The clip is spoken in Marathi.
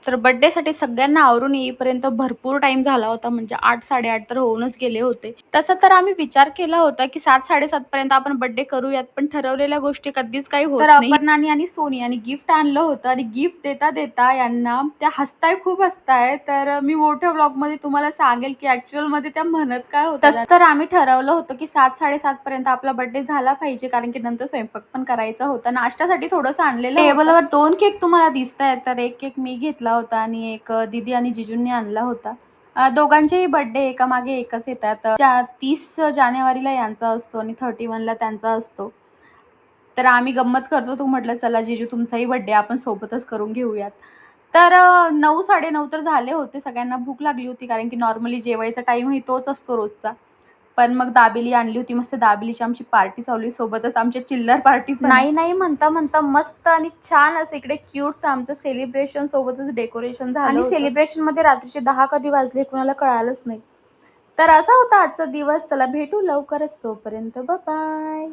तर बर्थडेसाठी सगळ्यांना आवरून येईपर्यंत भरपूर टाईम झाला होता, म्हणजे 8-8:30 तर होऊनच गेले होते. तसं तर आम्ही विचार केला होता, की 7-7:30 पर्यंत आपण बर्थडे करूयात, पण ठरवलेल्या गोष्टी कधीच काही होत नाही. तर अपर्णानी आणि सोनी आणि गिफ्ट आणलं होतं आणि गिफ्ट देता यांना त्या खूप हसताय. तर मी मोठ्या व्लॉगमध्ये तुम्हाला सांगेल, की ॲक्चुअलमध्ये त्या म्हणत काय होत्या. तसं तर आम्ही ठरवलं होतं, की 7-7:30 पर्यंत आपला बर्थडे झाला पाहिजे, कारण की नंतर स्वयंपाक पण करायचा होता. नाश्त्यासाठी थोडंसं आणलेलं होतं. टेबलवर 2 केक तुम्हाला दिसतायत, तर एक केक मी घेतला होता आणि एक दीदी आणि जिजूंनी आणला होता. दोघांचेही बर्थडे एकामागे एकच येतात. 30 जानेवारीला यांचा असतो आणि 31ला त्यांचा असतो. तर आम्ही गंमत करत होतो, म्हटलं चला जिजू तुमचाही बर्थडे आपण सोबतच करून घेऊयात. तर 9 9:30 तर झाले होते. सगळ्यांना भूक लागली होती, कारण की नॉर्मली जेवायचा टाईमही तोच असतो रोजचा. पण मग दाबेली आणली होती. मस्त दाबेलीची आमची पार्टी चालू आहे. सोबतच आमच्या चिल्लर पार्टी पण. नाही म्हणता मस्त आणि छान असं इकडे क्यूटचं आमचं सेलिब्रेशन सोबतच डेकोरेशन झालं आणि सेलिब्रेशनमध्ये रात्रीचे 10 कधी वाजले कुणाला कळालंच नाही. तर असा होता आजचा दिवस. चला भेटू लवकरच, तोपर्यंत बाय.